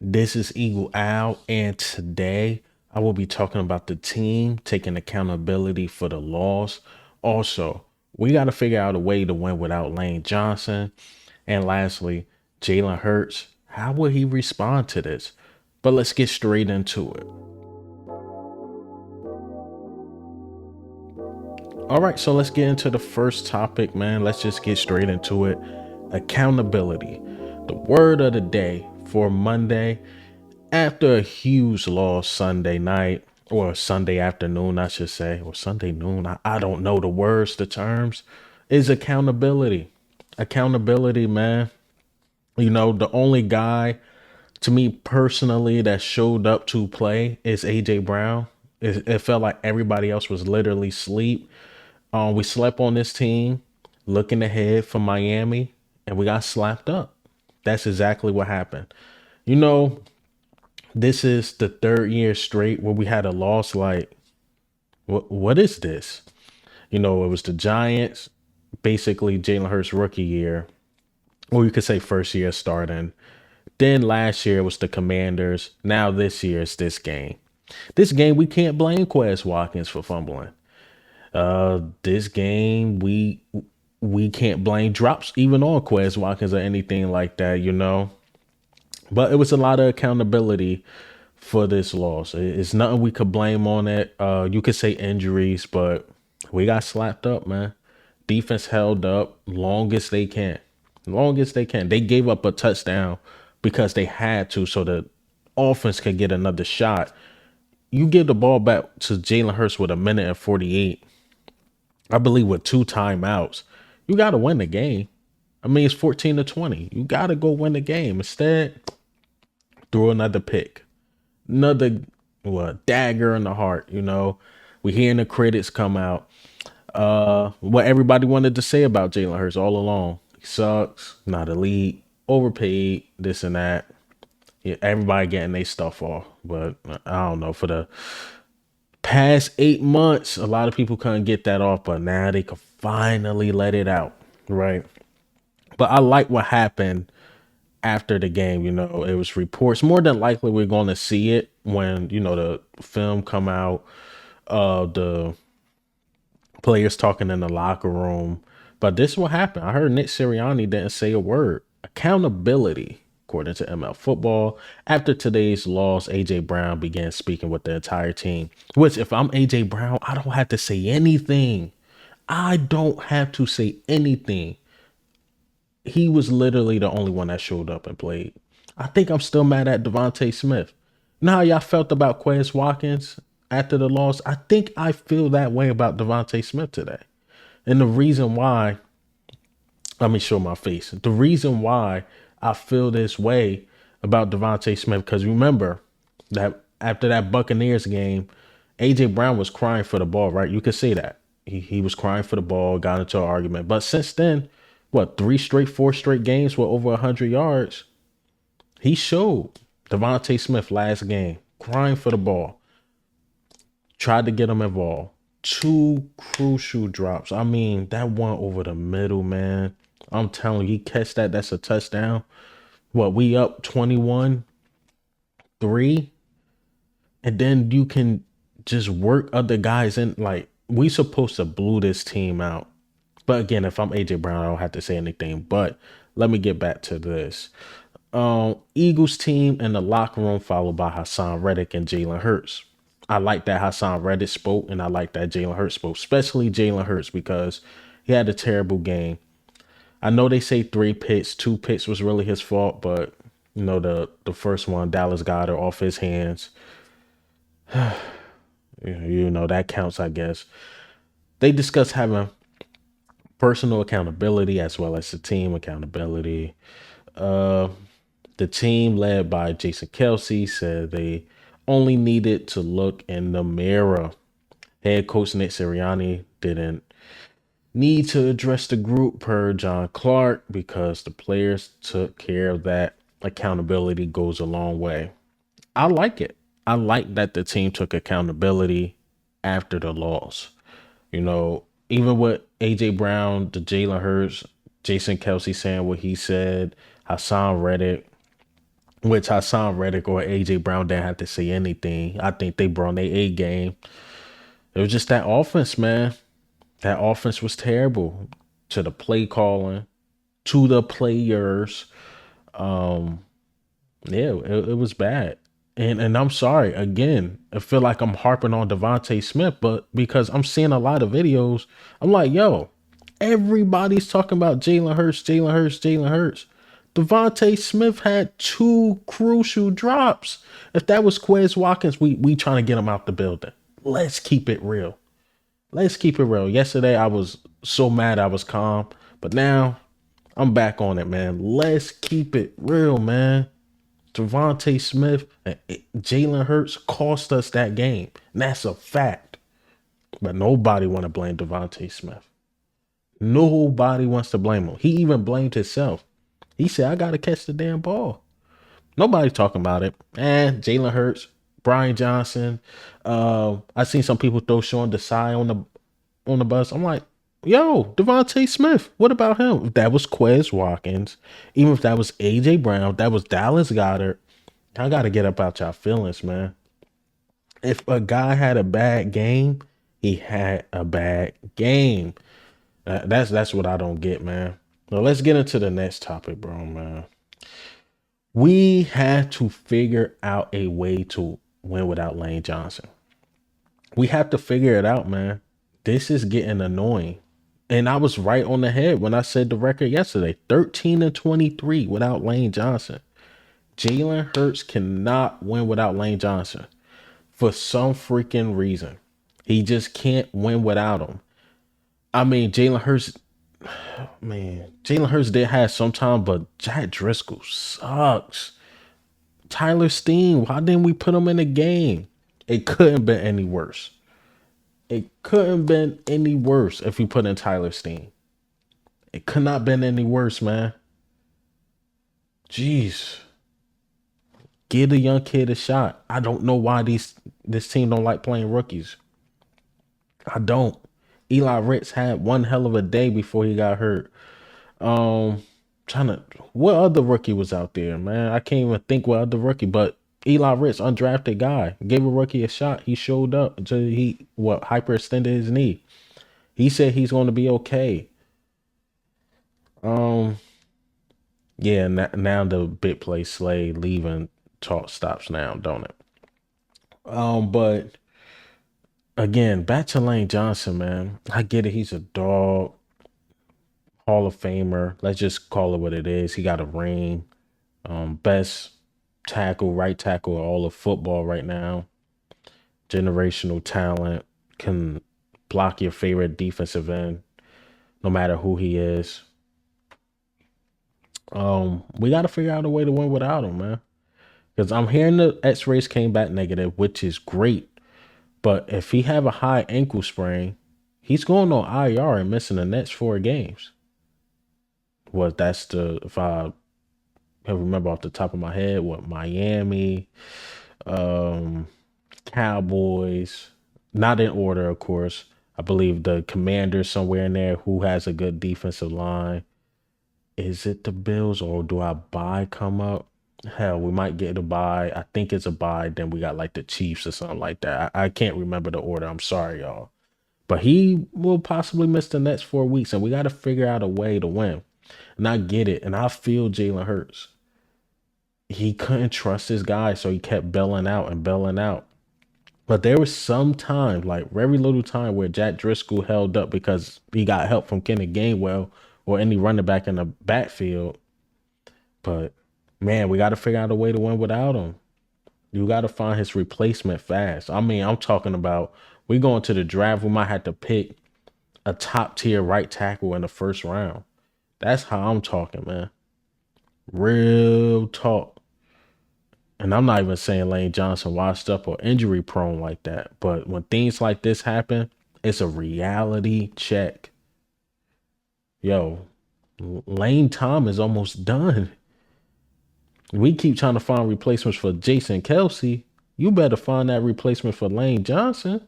This is Eagle Owl, and today I will be talking about the team taking accountability for the loss. Also, we got to figure out a way to win without Lane Johnson. And lastly, Jalen Hurts. How will he respond to this? But let's get straight into it. All right, so let's get into the first topic, man. Let's just get straight into it. Accountability. The word of the day for Monday after a huge loss Sunday night or Sunday afternoon, I should say, or Sunday noon. I don't know the words, the terms, is accountability. Accountability, man. The only guy to me personally that showed up to play is AJ Brown. It felt like everybody else was literally asleep. We slept on this team looking ahead for Miami and we got slapped up. That's exactly what happened. You know, this is the third year straight where we had a loss. Like, what is this? It was the Giants, basically Jalen Hurts rookie year, or you could say first year starting. Then last year it was the Commanders. Now this year it's this game. This game we can't blame Quez Watkins for fumbling. This game we can't blame drops even on Quez Watkins or anything like that. But it was a lot of accountability for this loss. It's nothing we could blame on it. You could say injuries, but we got slapped up, man. Defense held up longest they can. Longest they can. They gave up a touchdown because they had to so the offense could get another shot. You give the ball back to Jalen Hurts with a minute and 48, I believe with two timeouts. You got to win the game. I mean, it's 14-20. You got to go win the game. Instead, throw another pick. Another dagger in the heart. We hearing the critics come out. What everybody wanted to say about Jalen Hurts all along. He sucks, not elite, overpaid, this and that. Yeah, everybody getting their stuff off. But I don't know. For the past 8 months, a lot of people couldn't get that off, but now they can finally let it out. Right. But I like what happened after the game. It was reports. More than likely we're going to see it when, the film come out. The players talking in the locker room. But this is what happened. I heard Nick Sirianni didn't say a word. Accountability, according to ML Football. After today's loss, AJ Brown began speaking with the entire team. Which, if I'm AJ Brown, I don't have to say anything. I don't have to say anything. He was literally the only one that showed up and played. I think I'm still mad at Devontae Smith. Now how y'all felt about Quez Watkins after the loss? I think I feel that way about Devontae Smith today. And the reason why, let me show my face. The reason why I feel this way about Devontae Smith, because remember that after that Buccaneers game, AJ Brown was crying for the ball, right? You could see that. He was crying for the ball, got into an argument. But since then, four straight games with over 100 yards? He showed. Devontae Smith last game, crying for the ball. Tried to get him involved. Two crucial drops. I mean, that one over the middle, man. I'm telling you, he catch that. That's a touchdown. We up 21-3? And then you can just work other guys in. Like, we supposed to blew this team out. But again, if I'm AJ Brown, I don't have to say anything. But let me get back to this. Eagles team in the locker room, followed by Hassan Reddick and Jalen Hurts. I like that Hassan Reddick spoke, and I like that Jalen Hurts spoke, especially Jalen Hurts, because he had a terrible game. I know they say 3 picks, 2 picks was really his fault, but the first one, Dallas got it off his hands. That counts, I guess. They discussed having personal accountability as well as the team accountability. The team led by Jason Kelsey said they only needed to look in the mirror. Head coach Nick Sirianni didn't need to address the group per John Clark because the players took care of that. Accountability goes a long way. I like it. I like that the team took accountability after the loss. Even with AJ Brown, the Jalen Hurts, Jason Kelsey saying what he said, Hassan Reddick, which Hassan Reddick or AJ Brown didn't have to say anything. I think they brought their A game. It was just that offense, man. That offense was terrible to the play calling, to the players. Um, yeah, it was bad. And I'm sorry again. I feel like I'm harping on Devontae Smith, but because I'm seeing a lot of videos, I'm like, yo, everybody's talking about Jalen Hurts, Jalen Hurts, Jalen Hurts. Devontae Smith had two crucial drops. If that was Quez Watkins, we trying to get him out the building. Let's keep it real. Let's keep it real. Yesterday I was so mad I was calm, but now I'm back on it, man. Let's keep it real, man. Devontae Smith and Jalen Hurts cost us that game. And that's a fact. But nobody want to blame Devontae Smith. Nobody wants to blame him. He even blamed himself. He said, I got to catch the damn ball. Nobody's talking about it. And Jalen Hurts, Brian Johnson. I seen some people throw Sean Desai on the bus. I'm like, yo, Devontae Smith. What about him? If that was Quez Watkins, even if that was AJ Brown, that was Dallas Goddard. I gotta get up out y'all feelings, man. If a guy had a bad game, he had a bad game. That's what I don't get, man. Now let's get into the next topic, bro, man. We had to figure out a way to win without Lane Johnson. We have to figure it out, man. This is getting annoying. And I was right on the head when I said the record yesterday. 13-23 without Lane Johnson. Jalen Hurts cannot win without Lane Johnson for some freaking reason. He just can't win without him. I mean, Jalen Hurts did have some time, but Jack Driscoll sucks. Tyler Steen, why didn't we put him in the game? It couldn't been any worse. It couldn't been any worse if we put in Tyler Steen. It could not been any worse, man. Jeez. Give the young kid a shot. I don't know why this team don't like playing rookies. I don't. Eli Ricks had one hell of a day before he got hurt. What other rookie was out there, man? I can't even think what other rookie, but Eli Ricks, undrafted guy, gave a rookie a shot. He showed up until he hyperextended his knee. He said he's going to be okay. Yeah, now the big play Slade leaving talk stops now, don't it? But again, back to Lane Johnson, man. I get it. He's a dog, Hall of Famer. Let's just call it what it is. He got a ring. Best tackle, right tackle, all of football right now. Generational talent, can block your favorite defensive end, no matter who he is. We got to figure out a way to win without him, man. Because I'm hearing the X-rays came back negative, which is great. But if he have a high ankle sprain, he's going on IR and missing the next 4 games. Well, if I can remember off the top of my head, Miami, Cowboys, not in order, of course. I believe the Commanders somewhere in there who has a good defensive line. Is it the Bills or do our bye come up? Hell, we might get a bye. I think it's a bye. Then we got like the Chiefs or something like that. I can't remember the order. I'm sorry, y'all. But he will possibly miss the next 4 weeks, and we got to figure out a way to win. And I get it. And I feel Jalen Hurts. He couldn't trust his guy, so he kept bailing out and bailing out. But there was some time, like very little time, where Jack Driscoll held up because he got help from Kenneth Gainwell or any running back in the backfield. But man, we got to figure out a way to win without him. You got to find his replacement fast. I mean, I'm talking about we going to the draft. We might have to pick a top tier right tackle in the first round. That's how I'm talking, man. Real talk. And I'm not even saying Lane Johnson washed up or injury prone like that. But when things like this happen, it's a reality check. Yo, Lane Tom is almost done. We keep trying to find replacements for Jason Kelsey. You better find that replacement for Lane Johnson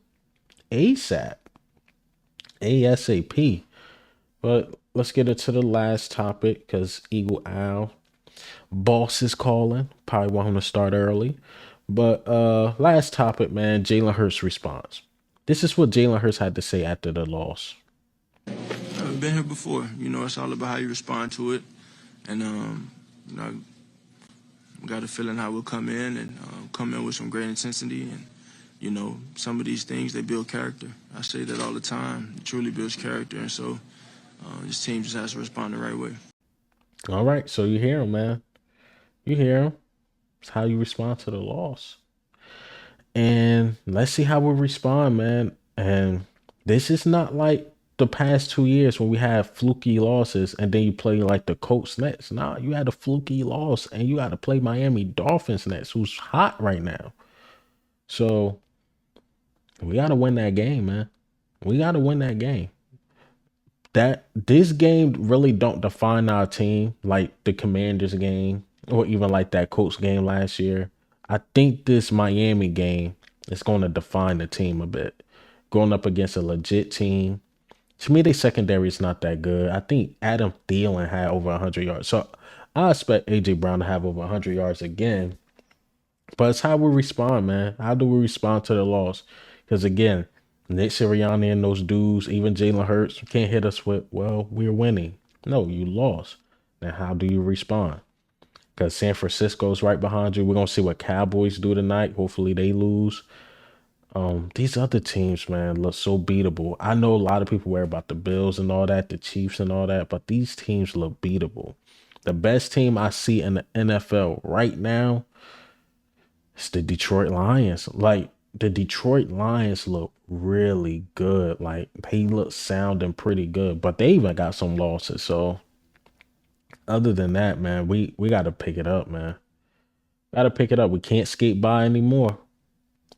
ASAP. ASAP. But let's get into the last topic because Eagle Owl. Boss is calling. Probably want him to start early. But last topic, man, Jalen Hurts response. This is what Jalen Hurts had to say after the loss. I've been here before. It's all about how you respond to it. And, I got a feeling how we'll come in and come in with some great intensity. And, some of these things, they build character. I say that all the time. It truly builds character. And so this team just has to respond the right way. All right. So you hear him, man. You hear him. It's how you respond to the loss. And let's see how we respond, man. And this is not like the past 2 years when we had fluky losses and then you play like the Colts next. Nah, you had a fluky loss and you got to play Miami Dolphins next, who's hot right now. So we got to win that game, man. We got to win that game. That this game really don't define our team like the Commanders game or even like that Colts game last year. I think this Miami game is going to define the team a bit. Going up against a legit team. To me, their secondary is not that good. I think Adam Thielen had over 100 yards. So I expect A.J. Brown to have over 100 yards again. But it's how we respond, man. How do we respond to the loss? Because again, Nick Sirianni and those dudes, even Jalen Hurts, can't hit us with, well, we're winning. No, you lost. Now, how do you respond? Because San Francisco's right behind you. We're going to see what Cowboys do tonight. Hopefully they lose. These other teams, man, look so beatable. I know a lot of people worry about the Bills and all that, the Chiefs and all that, but these teams look beatable. The best team I see in the NFL right now is the Detroit Lions. Like, the Detroit Lions look really good. Like, they look sounding pretty good, but they even got some losses. So, other than that, man, we got to pick it up, man. Got to pick it up. We can't skate by anymore.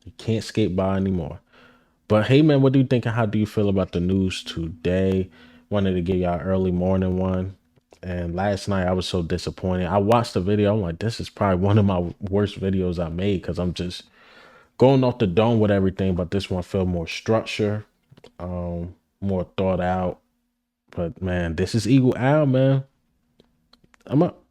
We can't skate by anymore. But hey, man, what do you think and how do you feel about the news today? Wanted to give y'all early morning one. And last night I was so disappointed. I watched the video. I'm like, this is probably one of my worst videos I made because I'm just going off the dome with everything. But this one felt more structure, more thought out. But man, this is Eagle Owl, man. I'm up.